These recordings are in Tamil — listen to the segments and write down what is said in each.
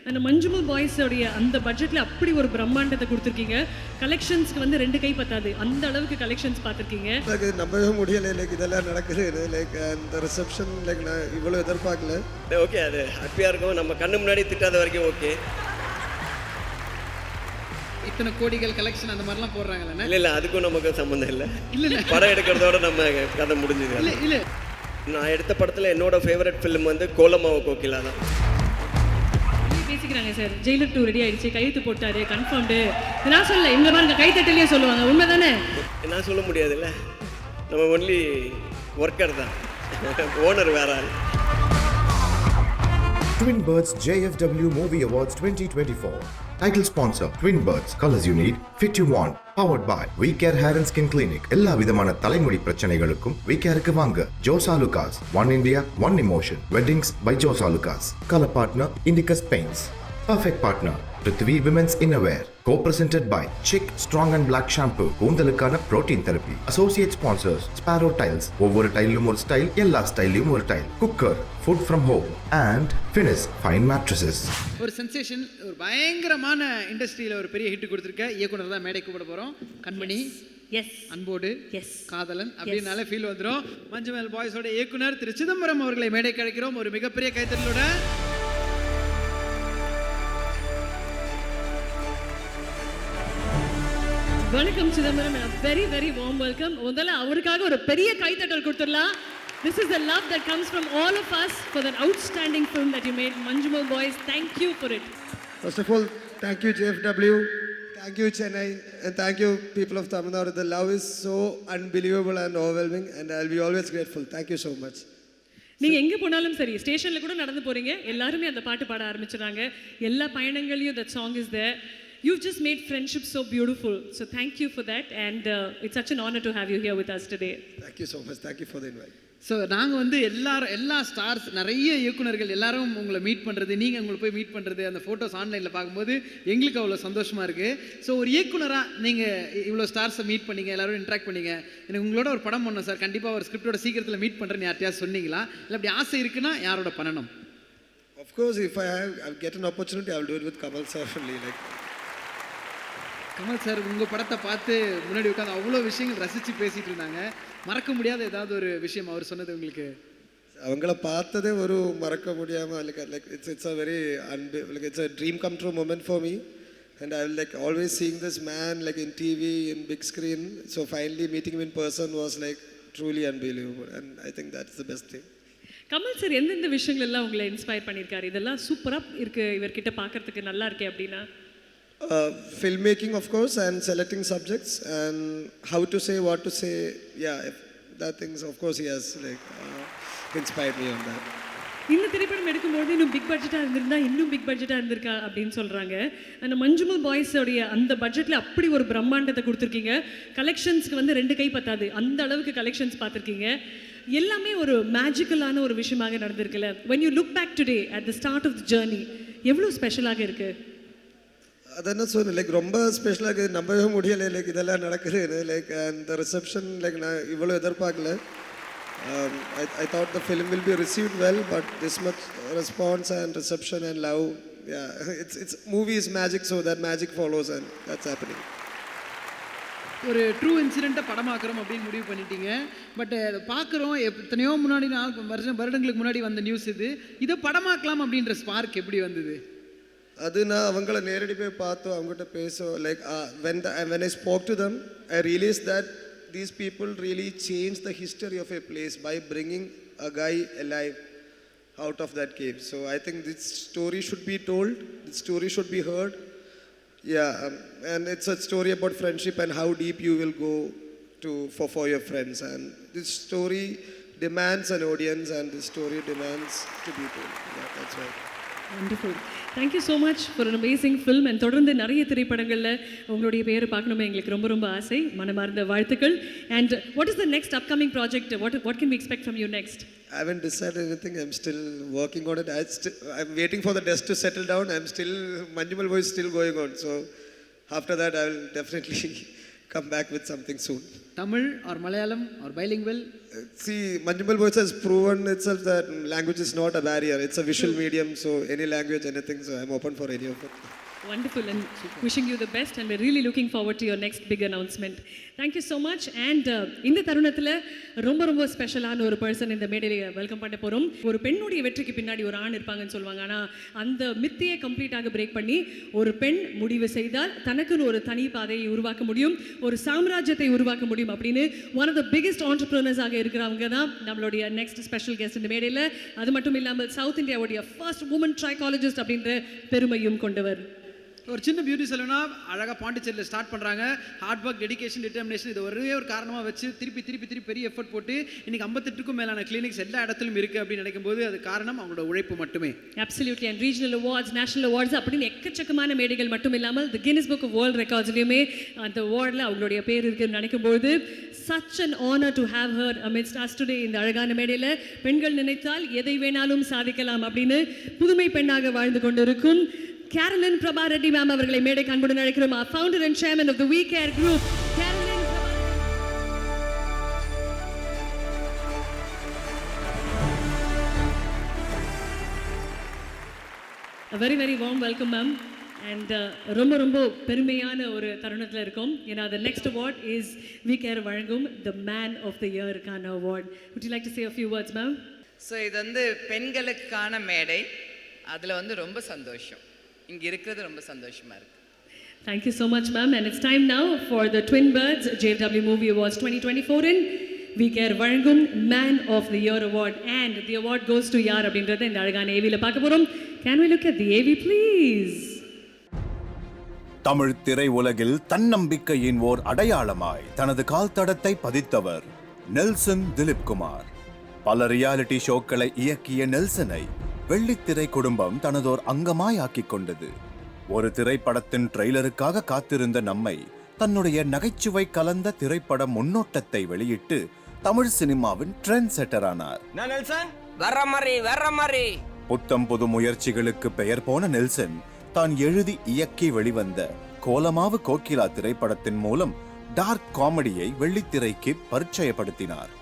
அந்த மஞ்சுமல் பாய்ஸோடைய அந்த பட்ஜெட்டில் அப்படி ஒரு பிரம்மாண்டத்தை கொடுத்துருக்கீங்க. கலெக்ஷன்ஸ்க்கு வந்து 2 கை பத்தாது, அந்த அளவுக்கு கலெக்ஷன்ஸ் பார்த்துருக்கீங்க. எனக்கு நம்பவே முடியலை, லைக் இதெல்லாம் நடக்குது. லைக் அந்த ரிசப்ஷன் லைக் நான் இவ்வளோ எதிர்பார்க்கல. ஓகே, அது ஹாப்பியாக இருக்கும். நம்ம கண்ணு முன்னாடி திட்டாத வரைக்கும் ஓகே. இத்தனை கோடிகள் கலெக்ஷன் அந்த மாதிரிலாம் போடுறாங்கல்ல? இல்லை அதுக்கும் நமக்கு சம்மந்தம் இல்லை. இல்லை படம் எடுக்கிறதோட நம்ம கதை முடிஞ்சுது. இல்லை இல்லை, நான் எடுத்த படத்தில் என்னோட ஃபேவரட் ஃபிலிம் வந்து கோலமாவு கோகிலா தான். பேசிக்கிறாங்க சார், ஜெயிலர் 2 ரெடி ஆயிடுச்சு, கையெழுத்து போட்டாரு, கன்ஃபார்ம்டு. நான் சொல்லல, இவங்க பாருங்க கைத்தட்டலையே சொல்லுவாங்க, உண்மைதானே? நான் சொல்ல முடியாதுல்ல, நம்ம ஒன்லி ஒர்க்கர் தான், ஓனர் வேற ஆள். Twin Birds JFW Movie Awards 2024. Title sponsor Twin Birds, colors you need, fit you want. Powered by We Care Hair and Skin Clinic. எல்லா விதமான தலைமுடி பிரச்சனைகளுக்கும் We Careக்கு வாங்க. JoSAA லுகாஸ், One India, One Emotion. Weddings by JoSAA லுகாஸ். Color partner Indicus Paints. Perfect partner Prithvi Women's Innerwear. Co-presented by Chick Strong and Black Shampoo. கூந்தலுக்கான protein therapy. Associate sponsors Sparrow Tiles. ஒவ்வொரு டைலும் ஒரு ஸ்டைல், எல்லா ஸ்டைலையும் ஒரு tile. Cooker, Food from Home. And Finis Fine Mattresses. ஒரு சென்சேஷன், ஒரு பயங்கரமான இண்டஸ்ட்ரியில் ஒரு பெரிய ஹிட் கொடுத்துருக்க இயக்குனர் தான் மேடை கூப்பிட போகிறோம். கண்மணி, எஸ், அன்போடு, எஸ், காதலன் அப்படின்னாலே ஃபீல் வந்துடும். மஞ்சுமல் பாய்ஸோட இயக்குனர் திரு சிதம்பரம் அவர்களை மேடை கிடைக்கிறோம் ஒரு மிகப்பெரிய கைத்தறலோட. வணக்கம் Chidambaram, very very warm welcome. முதல்ல அவருக்காக ஒரு பெரிய கைத்தட்டல் கொடுத்துடலாம். This is the love that comes from all of us for that outstanding film that you made, Manjumal Boys. Thank you for it. First of all, thank you JFW, thank you Chennai, and thank you people of Tamil Nadu. The love is so unbelievable and overwhelming, and I'll be always grateful. Thank you so much. நீங்க எங்க போனாலும் சரி, ஸ்டேஷன்ல கூட நடந்து போறீங்க, எல்லாருமே அந்த பாட்டு பாட ஆரம்பிச்சிடுறாங்க. எல்லா பயணங்களையும் that song is there. You've just made friendship so beautiful. So thank you for that, and it's such an honor to have you here with us today. Thank you so much. Thank you for the invite. So நாங்கள் வந்து எல்லா ஸ்டார்ஸ், நிறைய இயக்குனர்கள் எல்லாரும் உங்களை மீட் பண்ணுறது, நீங்கள் உங்களை போய் மீட் பண்ணுறது, அந்த ஃபோட்டோஸ் ஆன்லைனில் பார்க்கும்போது எங்களுக்கு அவ்வளோ சந்தோஷமாக இருக்குது. ஸோ ஒரு இயக்குனராக நீங்கள் இவ்வளோ ஸ்டார்ஸை மீட் பண்ணீங்க, எல்லோரும் இன்ட்ராக்ட் பண்ணீங்க. எனக்கு உங்களோட ஒரு படம் பண்ணணும் சார், கண்டிப்பாக ஒரு ஸ்கிரிப்டோட சீக்கிரத்தில் மீட் பண்ணுறேன்னு யார்ட்டையாவது சொன்னீங்களா? இல்லை அப்படி ஆசை இருக்குன்னா யாரோட பண்ணணும்? Of course, if I get an opportunity, I will do it with Kamal sir only. Like Kamal sir உங்கள் படத்தை பார்த்து முன்னாடி உட்காந்து அவ்வளோ விஷயங்கள் ரசித்து பேசிகிட்டு இருந்தாங்க. மறக்க முடியாத ஏதாவது ஒரு விஷயம் அவர் சொன்னது உங்களுக்கு? அவங்கள பார்த்ததே ஒரு மறக்க முடியாமல் like it's a very like it's a dream come true moment for me, and I will like always seeing this man like in TV, in big screen. So finally meeting him in person was like truly unbelievable, and I think that's the best thing. Kamal sir எந்தெந்த விஷயங்கள் எல்லாம் உங்களை இன்ஸ்பயர் பண்ணியிருக்காரு, இதெல்லாம் சூப்பராக இருக்கு இவர்கிட்ட பார்க்கறதுக்கு நல்லா இருக்கே அப்படின்னா? Filmmaking of course, and selecting subjects and how to say, what to say. Yeah, that things of course he has like inspired me on that. இந்த திரைப்படம் எடுக்கும்போது இன்னும் பிக் பட்ஜெட்டாக இருந்திருந்தா இன்னும் பிக் பட்ஜெட்டாக இருந்திருக்கா அப்படின்னு சொல்கிறாங்க. அந்த மஞ்சுமல் பாய்ஸோடைய அந்த பட்ஜெட்டில் அப்படி ஒரு பிரம்மாண்டத்தை கொடுத்துருக்கீங்க. கலெக்ஷன்ஸ்க்கு வந்து 2 கை பத்தாது, அந்த அளவுக்கு கலெக்ஷன்ஸ் பார்த்துருக்கீங்க. எல்லாமே ஒரு மேஜிக்கலான ஒரு விஷயமாக நடந்திருக்குல்ல. when you look back today at the start of the journey, எவ்வளோ ஸ்பெஷலாக இருக்குது? அதான் சொன்னேன், லைக் ரொம்ப ஸ்பெஷலாக இருக்குது, நம்பவே முடியலை. லைக் இதெல்லாம் நடக்குது. லைக் அந்த ரிசப்ஷன் லைக் நான் இவ்வளோ எதிர்பார்க்கல. I thought the film will be received well, but this much response and reception and love, yeah, it's movie is magic, so that magic follows, and that's happening. ஒரு ட்ரூ இன்சிடெண்ட்டை படமாக்குறோம் அப்படின்னு முடிவு பண்ணிட்டீங்க. பட் அதை பார்க்குறோம், எத்தனையோ முன்னாடி வருடங்களுக்கு முன்னாடி வந்த நியூஸ் இது. இதை படமாக்கலாம் அப்படின்ற ஸ்பார்க் எப்படி வந்தது? அது நான் அவங்கள நேரடி போய் பார்த்தோம், அவங்ககிட்ட பேசோம். Like when I spoke to them, I realized that these people really changed the history of a place by bringing a guy alive out of that cave. So I think this story should be told, this story should be heard. Yeah, and it's a story about friendship and how deep you will go for your friends, and this story demands an audience, and this story demands to be told. Yeah, that's right. Wonderful. Thank you so much for an amazing film, and தொடர்ந்து நிறைய திரைப்படங்களில் உங்களுடைய பேரை பார்க்கணுமே எங்களுக்கு ரொம்ப ரொம்ப ஆசை. மனமார்ந்த வாழ்த்துக்கள். And what is the next upcoming project? What can we expect from you next? I haven't decided anything. I'm still working on it. I'm waiting for the dust to settle down. Manjumal Boys is still going on. So after that, I will definitely come back with something soon. Tamil or Malayalam or bilingual? See, Manjumal Boys has proven itself that language is not a barrier. It's a visual medium, so any language, anything. So I'm open for any of it. Wonderful, and wishing you the best, and we're really looking forward to your next big announcement. Thank you so much. And இந்த தருணத்தில் ரொம்ப ஸ்பெஷலான ஒரு பர்சன் இந்த மேடையில் வெல்கம் பண்ண போகிறோம். ஒரு பெண்ணுடைய வெற்றிக்கு பின்னாடி ஒரு ஆண் இருப்பாங்கன்னு சொல்லுவாங்க. ஆனால் அந்த மித்தையை கம்ப்ளீட்டாக பிரேக் பண்ணி ஒரு பெண் முடிவு செய்தால் தனக்குன்னு ஒரு தனி பாதையை உருவாக்க முடியும், ஒரு சாம்ராஜ்யத்தை உருவாக்க முடியும் அப்படின்னு ஒன் ஆஃப் த பிகெஸ்ட் ஆண்டர்பிரினர்ஸாக இருக்கிறவங்க தான் நம்மளுடைய நெக்ஸ்ட் ஸ்பெஷல் கெஸ்ட் இந்த மேடையில். அது மட்டும் இல்லாமல் சவுத் இந்தியாவுடைய ஃபர்ஸ்ட் உமன் ட்ரைகாலஜிஸ்ட் அப்படின்ற பெருமையும் கொண்டவர். ஒரு சின்ன பியூட்டி சலூனா அழகாக பாண்டிச்சேரியில் ஸ்டார்ட் பண்ணுறாங்க. ஹார்ட் ஒர்க், டெடிகேஷன், டிட்டர்மினேஷன் இது ஒரே ஒரு காரணமாக வச்சு திருப்பி பெரிய எஃபர்ட் போட்டு இன்னைக்கு 58க்கும் மேலான கிளினிக்ஸ் எல்லா இடத்துலையும் இருக்குது அப்படின்னு நினைக்கும்போது அது காரணம் அவங்களோட உழைப்பு மட்டுமே. Absolutely. And regional awards, national awards அப்படின்னு எக்கச்சக்கமான மேடைகள் மட்டும் இல்லாமல் தி கின்னஸ் புக் ஆஃப் வேர்ல்ட் ரெக்கார்ட்ஸ்லையுமே அந்த அவார்டில் அவங்களுடைய பேர் இருக்குன்னு நினைக்கும்போது such an honor to have her amidst us today. இந்த அழகான மேடையில் பெண்கள் நினைத்தால் எதை வேணாலும் சாதிக்கலாம் அப்படின்னு புதுமை பெண்ணாக வாழ்ந்து கொண்டிருக்கும் Carolyn Prabha Reddy ma'am அவர்களை மேடைக்கு அன்புடன் அழைக்கிறோம். Our founder and chairman of the We Care Group, Carolyn Prabha. A very warm welcome ma'am. And ரொம்ப பெருமையான ஒரு தருணத்தில் இருக்கும். ஏன்னா the next award is We Care வழங்கும் the Man of the Year கான award. Would you like to say a few words ma'am? So இது வந்து பெண்களுக்கான மேடை, அதில் ரொம்ப சந்தோஷம், இங்கே இருக்கிறது ரொம்ப சந்தோஷமாக இருக்குது. Thank you so much ma'am, and it's time now for the Twin Birds JFW Movie Awards 2024 in We Care வழங்கும் Man of the Year award, and the award goes to யார் அப்படின்றத இந்த அழகான AVல பார்க்க போறோம். Can we look at the AV please? Tamil திரை உலகில் தன்னம்பிக்கையின் ஓர் அடையாளமாய் தனது கால் தடத்தை பதித்தவர் நெல்சன் திலீப் குமார். பல ரியாலிட்டி ஷோக்களை இயக்கிய நெல்சனை வெள்ளித்திரை குடும்பம் தனதோர் அங்கமாய் ஆக்கிக் கொண்டது. ஒரு திரைப்படத்தின் ட்ரெய்லருக்காக காத்திருந்த நம்மை தன்னுடைய நகைச்சுவை கலந்த திரைப்பட முன்னோட்டத்தை வெளியிட்டு தமிழ் சினிமாவின் ட்ரெண்ட் செட்டரானார். புத்தம் புது முயற்சிகளுக்கு பெயர் போன நெல்சன் தான் எழுதி இயக்கி வெளிவந்த கோலமாவு கோகிலா திரைப்படத்தின் மூலம் டார்க் காமெடியை வெள்ளித்திரைக்கு பரிச்சயப்படுத்தினார்.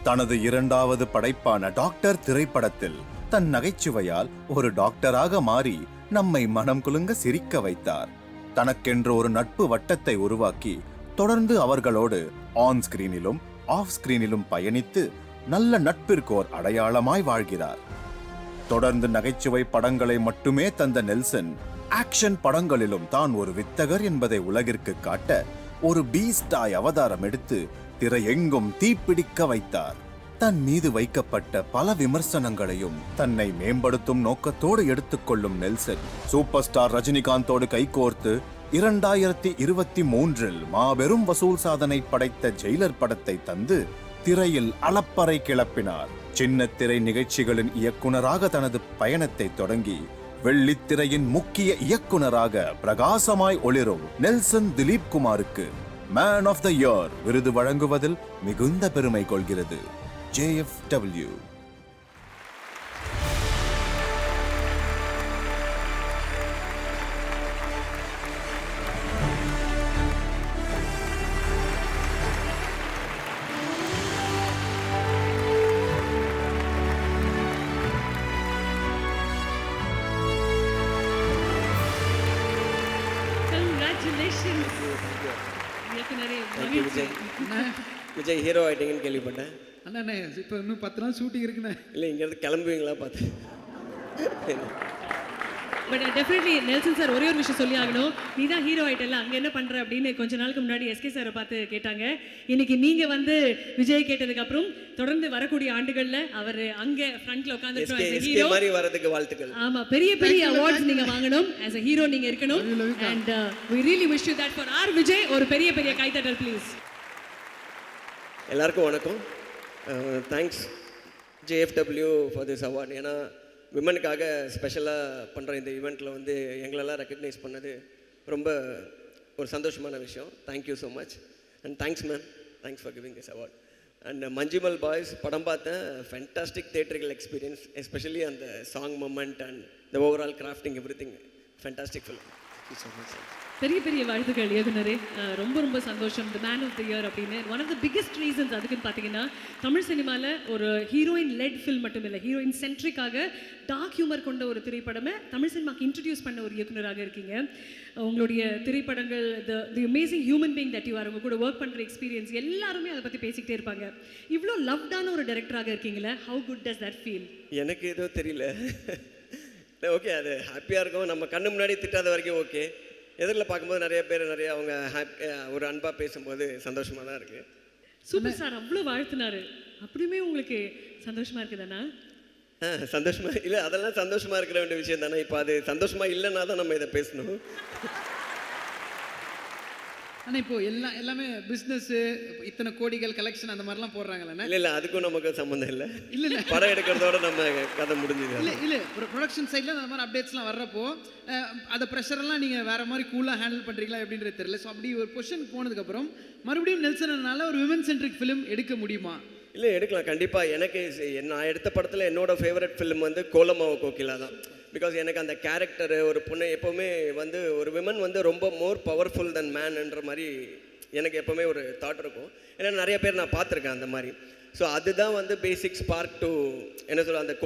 தனது இரண்டாவது படைப்பான டாக்டர் திரைப்படத்தில் தன் நகைச்சுவையால் ஒரு டாக்டராக மாறி நம்மை மனம் குலுங்க சிரிக்க வைத்தார். தனக்கென்று ஒரு நட்பு வட்டத்தை உருவாக்கி தொடர்ந்து அவர்களோடு ஆன் ஸ்கிரீனிலும் ஆஃப் ஸ்கிரீனிலும் பயணித்து நல்ல நட்பிற்கோர் அடையாளமாய் வாழ்கிறார். தொடர்ந்து நகைச்சுவை படங்களை மட்டுமே தந்த நெல்சன் ஆக்ஷன் படங்களிலும் தான் ஒரு வித்தகர் என்பதை உலகிற்கு காட்ட ஒரு பீஸ்டாய் அவதாரம் எடுத்து திரையெங்கும் தீப்பிடிக்க வைத்தார். தன் மீது வைக்கப்பட்ட பல விமர்சனங்களையும் தன்னை மேம்படுத்தும் நோக்கத்தோடு எடுத்துக்கொள்ளும் நெல்சன் சூப்பர் ஸ்டார் ரஜினிகாந்தோடு கைகோர்த்து 2023 மாபெரும் வசூல் சாதனை படைத்த ஜெயிலர் படத்தை தந்து திரையில் அளப்பறை கிளப்பினார். சின்ன திரை நிகழ்ச்சிகளின் இயக்குனராக தனது பயணத்தை தொடங்கி வெள்ளித்திரையின் முக்கிய இயக்குனராக பிரகாசமாய் ஒளிரும் நெல்சன் திலீப் குமாருக்கு மேன் ஆஃப் த இயர் விருது வழங்குவதில் மிகுந்த பெருமை கொள்கிறது JFW. Congratulations. இயக்குனரே மகிழ்ச்சி. விஜய் ஹீரோ ஆகிட்டீங்கன்னு கேள்விப்பட்டேன். அண்ணா இப்போ இன்னும் 10 நாள் ஷூட்டிங் இருக்குண்ணே. இல்லை இங்கேருந்து கிளம்புவீங்களா பார்த்து. பட் டெஃபினெட்லி நெல்சன் சார் ஒரே ஒரு விஷயம் சொல்லி ஆகணும். நீ தான் ஹீரோ ஆகிட்டல, அங்கே என்ன பண்ணுற அப்படின்னு கொஞ்ச நாளுக்கு முன்னாடி SK சாரை பார்த்து கேட்டாங்க. இன்னைக்கு நீங்கள் வந்து விஜய் கேட்டதுக்கப்புறம் தொடர்ந்து வரக்கூடிய ஆண்டுகளில் அவர் அங்கே ஃப்ரண்ட்டில் உட்காந்துட்டு ஹீரோ மாதிரி வரதுக்கு வாழ்த்துக்கள். ஆமாம், பெரிய அவார்ட்ஸ் நீங்கள் வாங்கணும். ஆஸ் அ ஹீரோ நீங்கள் இருக்கணும். And we really wish you that for our Vijay. ஒரு பெரிய கைத்தட்டல் ப்ளீஸ். எல்லாருக்கும் வணக்கம். Thanks JFW for this award. ஏன்னா விமனுக்காக ஸ்பெஷலாக பண்ணுற இந்த ஈவெண்ட்டில் வந்து எங்களெல்லாம் ரெக்கக்னைஸ் பண்ணது ரொம்ப ஒரு சந்தோஷமான விஷயம். Thank you so much and thanks ma'am, thanks for giving this award. And Manjummel Boys படம் பார்த்தேன். ஃபென்டாஸ்டிக் தியேட்டரிக்கல் எக்ஸ்பீரியன்ஸ், எஸ்பெஷலி அந்த song moment and the overall crafting everything fantastic film. பெரிய பெரிய வாழ்த்துக்கள் இயக்குனரே. ரொம்ப ரொம்ப சந்தோஷம். The man of the year அப்படின்னு one of the biggest reasons அதுக்குன்னு பார்த்தீங்கன்னா, தமிழ் சினிமாவில் ஒரு ஹீரோயின் லெட் ஃபில்ம் மட்டும் இல்லை, ஹீரோயின் சென்ட்ரிக்காக டார்க் ஹியூமர் கொண்ட ஒரு திரைப்படமே தமிழ் சினிமாக்கு இன்ட்ரடியூஸ் பண்ண ஒரு இயக்குனராக இருக்கீங்க. உங்களுடைய திரைப்படங்கள் தி amazing human being that you are, உங்க கூட ஒர்க் பண்ணுற எக்ஸ்பீரியன்ஸ் எல்லாருமே அதை பற்றி பேசிக்கிட்டே இருப்பாங்க. இவ்வளோ லவ்டான ஒரு டைரக்டராக இருக்கீங்களே, how good does that feel? எனக்கு எதுவும் தெரியல. ஓகே, அது ஹாப்பியாக இருக்கும். நம்ம கண்ணு முன்னாடி திட்டாத வரைக்கும் ஓகே. எதிரில் பார்க்கும்போது நிறைய அவங்க ஒரு அன்பாக பேசும்போது சந்தோஷமாக தான் இருக்குது. சூப்பர் சார் அவ்வளோ வாழ்த்துனாரு, அப்படியுமே உங்களுக்கு சந்தோஷமா இருக்குதாண்ணா? சந்தோஷமாக இல்லை, அதெல்லாம் சந்தோஷமாக இருக்கிற வேண்டிய விஷயம் தானே. இப்போ அது சந்தோஷமாக இல்லைன்னா தான் நம்ம இதை பேசணும். ஆனால் இப்போ எல்லாமே பிஸ்னஸ்ஸு இத்தனை கோடிகள் கலெக்ஷன் அந்த மாதிரிலாம் போடுறாங்களே. இல்லை அதுக்கும் நமக்கு சம்மந்தம் இல்லை. இல்லை படம் எடுக்கிறதோட நம்ம கதை முடிஞ்சுது. இல்லை ப்ரொடக்ஷன் சைடில் அந்த மாதிரி அப்டேட்ஸ்லாம் வர்றப்போ அந்த ப்ரெஷரெல்லாம் நீங்கள் வேறு மாதிரி கூலாக ஹேண்டில் பண்ணுறீங்களா எப்படின்றது தெரியல. ஸோ அப்படி ஒரு பொசிஷன் போனதுக்கப்புறம் மறுபடியும் நெல்சனால ஒரு விமன் சென்ட்ரிக் ஃபிலிம் எடுக்க முடியுமா? இல்லை எடுக்கலாம் கண்டிப்பாக. எனக்கு நான் எடுத்த படத்தில் என்னோடய ஃபேவரட் ஃபிலிம் வந்து கோலமாவு கோகிலா தான். பிகாஸ் எனக்கு அந்த கேரக்டரு, ஒரு பொண்ணு எப்போவுமே வந்து ஒரு விமன் வந்து ரொம்ப மோர் பவர்ஃபுல் தென் மேன்ன்ற மாதிரி எனக்கு எப்போவுமே ஒரு தாட் இருக்கும். ஏன்னா நிறைய பேர் நான் பார்த்துருக்கேன் அந்த மாதிரி. ஸோ அதுதான் வந்து பேசிக் ஸ்பார்க் டு என்ன சொல்ல அந்த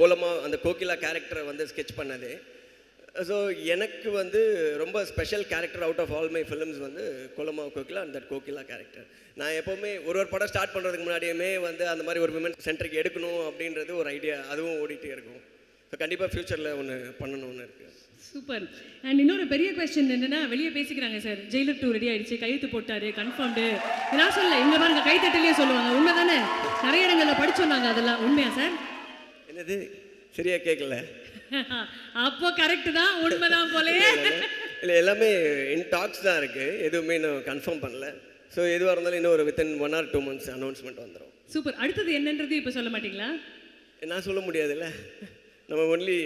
அந்த கோகிலா கேரக்டரை வந்து ஸ்கெட்ச் பண்ணது. ஸோ எனக்கு வந்து ரொம்ப special character out of all my films வந்து Kolamaavu Kokila and that Kokila character. நான் எப்போவுமே ஒரு படம் ஸ்டார்ட் பண்ணுறதுக்கு முன்னாடியுமே வந்து அந்த மாதிரி ஒரு விமன் சென்ட்ரிக் எடுக்கணும் அப்படின்றது ஒரு ஐடியா, அதுவும் ஓடிட்டே இருக்கும். ஸோ கண்டிப்பாக ஃப்யூச்சரில் ஒன்று பண்ணணும்னு இருக்குது. சூப்பர். அண்ட் இன்னொரு பெரிய கொஸ்டின் என்னன்னா, வெளியே பேசிக்கிறாங்க சார், ஜெயிலர் 2 ரெடி ஆயிடுச்சு, கையெழுத்து போட்டாரு, கன்ஃபார்ம்டு. நான் சொல்லல, இங்கே பாருங்க கைத்தட்டிலே சொல்லுவாங்க. உண்மை தானே? நிறைய இடங்களில் படிச்சோம் நாங்கள், அதெல்லாம் உண்மையா சார்? என்னது சரியா கேட்கல. அப்போ கரெக்டு தான், உண்மைதான் போலயே. இல்லை எல்லாமே இன் டாக்ஸ் தான் இருக்குது, எதுவுமே இன்னும் கன்ஃபார்ம் பண்ணல. ஸோ எதுவாக இருந்தாலும் இன்னும் ஒரு வித்தின் 1 or 2 months அனௌன்ஸ்மெண்ட் வந்துடும். சூப்பர். அடுத்தது என்னன்றது இப்போ சொல்ல மாட்டீங்களா? நான் சொல்ல முடியாதுல்ல, நம்ம ஒன்லி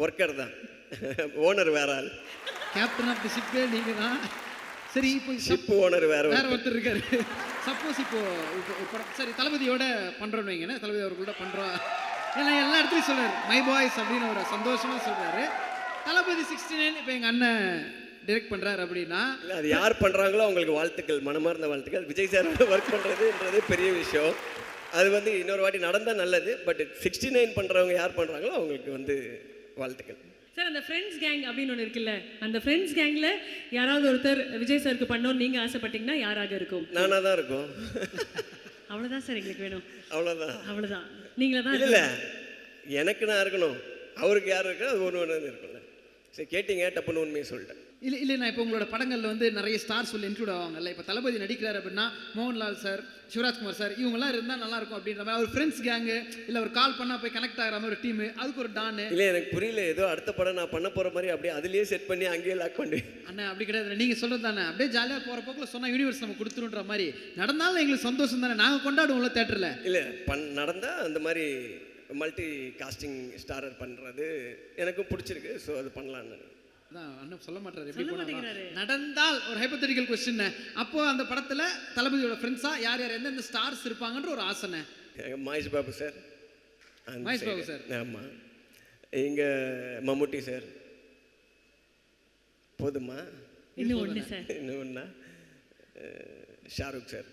ஒர்க்கர் தான், ஓனர் வேற ஆள். கேப்டன் ஆஃப் தி ஷிப்பே நீங்கள் தான். சரி, இப்போ ஷிப் ஓனர் வேற ஒருத்தர் இருக்காரு. சப்போஸ் இப்போ படம் சரி தளபதியோட பண்ணுறோன்னு வைங்கண்ணே, தளபதி அவர்களோட பண்ணுறோம். ஏன்னா எல்லா இடத்துலையும் சொல்கிறார் மை பாய்ஸ் அப்படின்னு ஒரு சந்தோஷமாக சொல்கிறாரு. தளபதி 69 இப்போ எங்கள் அண்ணன் டிரெக்ட் பண்ணுறாரு அப்படின்னா, இல்லை அது யார் பண்ணுறாங்களோ அவங்களுக்கு வாழ்த்துக்கள், மனமார்ந்த வாழ்த்துக்கள். விஜய் சார் ஒர்க் பண்ணுறதுன்றது பெரிய விஷயம். அது வந்து இன்னொரு வாட்டி நடந்தால் நல்லது. பட் 69 பண்ணுறவங்க யார் பண்ணுறாங்களோ அவங்களுக்கு வந்து வாழ்த்துக்கள். சார், அந்த ஃப்ரெண்ட்ஸ் கேங் அப்படின்னு ஒன்று இருக்குல்ல, அந்த ஃப்ரெண்ட்ஸ் கேங்கில் யாராவது ஒருத்தர் விஜய் சாருக்கு பண்ணோன்னு நீங்கள் ஆசைப்பட்டீங்கன்னா யாராக இருக்கும்? நானாக தான் இருக்கும். அவ்வளோதான் சார் எங்களுக்கு வேணும். அவ்வளோதான் நீங்களே தான். இல்லை எனக்கு நான் இருக்கணும், அவருக்கு யார் இருக்கா அது ஒன்று இருக்கும்ல. சரி கேட்டீங்க, டப்புன்னு உண்மையை சொல்லிட்டேன். இல்லை நான் இப்போ உங்களோட படங்களில் வந்து நிறைய ஸ்டார்ஸ் சொல்லி இன்க்ளூட் ஆவாங்கல்ல. இப்போ தளபதி நடிக்கிறார் அப்படின்னா மோகன்லால் சார், சிவராஜ்குமார் சார், இவங்கெல்லாம் இருந்தால் நல்லாயிருக்கும் அப்படின்ற மாதிரி ஒரு ஃப்ரெண்ட்ஸ் கேங்கு, இல்லை ஒரு கால் பண்ணால் போய் கனெக்ட் ஆகிற மாதிரி ஒரு டீமு, அதுக்கு ஒரு டானு. இல்லை எனக்கு புரியல, ஏதோ அடுத்த படம் நான் பண்ண போகிற மாதிரி அப்படியே அதுலேயே செட் பண்ணி அங்கேயே லாக் பண்ணி. அண்ணா அப்படி கிடையாது, நீங்கள் சொல்கிறது தானே, அப்படியே ஜாலியாக போகிற போக்கில் சொன்னால் யூனிவர்ஸ் நம்ம கொடுத்துருன்ற மாதிரி நடந்தாலும் எங்களுக்கு சந்தோஷம் தானே, நாங்கள் கொண்டாடுவோம்ல தேட்டரில். இல்லை நடந்தால் அந்த மாதிரி மல்டி காஸ்டிங் ஸ்டாரர் பண்ணுறது எனக்கும் பிடிச்சிருக்கு. ஸோ அது பண்ணலான்னு அதான் அண்ணன் சொல்ல மாட்டாரு. எப்படி போனாரு நடந்தால் ஒரு ஹைப்போதெட்டிக்கல் கொஸ்டின். அப்போ அந்த படத்தில் தளபதியோட ஃப்ரெண்ட்ஸாக யார் எந்தெந்த ஸ்டார்ஸ் இருப்பாங்கன்ற ஒரு ஆசைண்ணே. மகேஷ் பாபு சார். மகேஷ் பாபு சார். ஆமாம். இங்கே மம்முட்டி சார். போதுமா? இன்னும் ஒன்று சார். இன்னும் ஒன்றா? Shahrukh sir.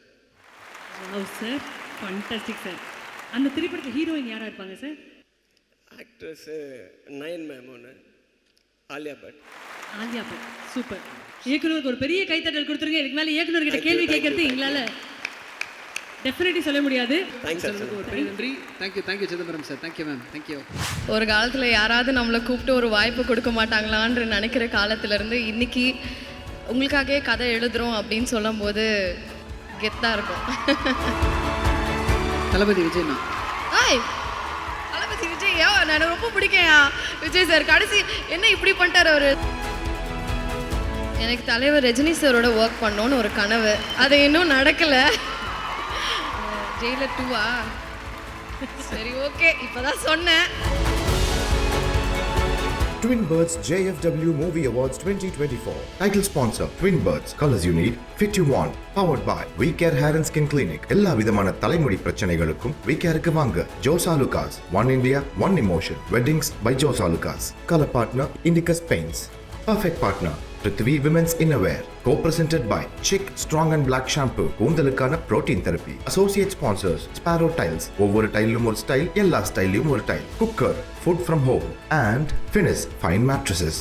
Wow sir, fantastic sir. அந்த திரைப்படத்தில் ஹீரோயின் யாராக இருப்பாங்க சார்? ஆக்ட்ரஸ் நயன் மேம் ஒன்று, ஆலியா பட். சூப்பர். இயக்குனருக்கு ஒரு பெரிய கைத்தட்டல் கொடுத்துருங்க. இதுக்கு மேலே இயக்குனர்கிட்ட கேள்வி கேட்கறது எங்களால் டெஃபினெட்லி சொல்ல முடியாது. ஒரு பெரிய நன்றி. Thank you Chidambaram sir. Thank you ma'am. Thank you. ஒரு காலத்தில் யாராவது நம்மளை கூப்பிட்டு ஒரு வாய்ப்பு கொடுக்க மாட்டாங்களான்னு நினைக்கிற காலத்துலேருந்து இன்னைக்கு உங்களுக்காகவே கதை எழுதுகிறோம் அப்படின்னு சொல்லும் போது கெத்தாக இருக்கும். தளபதி விஜய்னா தளபதி விஜய் நான் ரொம்ப பிடிக்கையா விஜய் சார். கடைசி என்ன இப்படி பண்ணிட்டார் அவர். எனக்கு தலைவர் ரஜினி சாரோட ஒர்க் பண்ணோன்னு ஒரு கனவு, அது இன்னும் நடக்கலை. ஜெயிலர் 2 சரி ஓகே, இப்போதான் சொன்னேன். Twin Birds JFW Movie Awards 2024. Title sponsor Twin Birds. Colors you need, fit you want. Powered by We Care Hair and Skin Clinic. எல்லா விதமான தலைமுடி பிரச்சனைகளுக்கும் We Careக்கு வாங்க. Josa Lucas. One India, One Emotion. Weddings by Josa Lucas. Color partner Indicus Paints. Perfect partner Prithvi Women's Innerwear. Co-presented by Chick Strong and Black Shampoo. கூந்தலுக்கான protein therapy. Associate sponsors Sparrow Tiles. ஒவ்வொரு டைலும் ஒரு ஸ்டைல், எல்லா ஸ்டைலையும் ஒரு tile. Cooker, food from home. And Finis Fine Mattresses.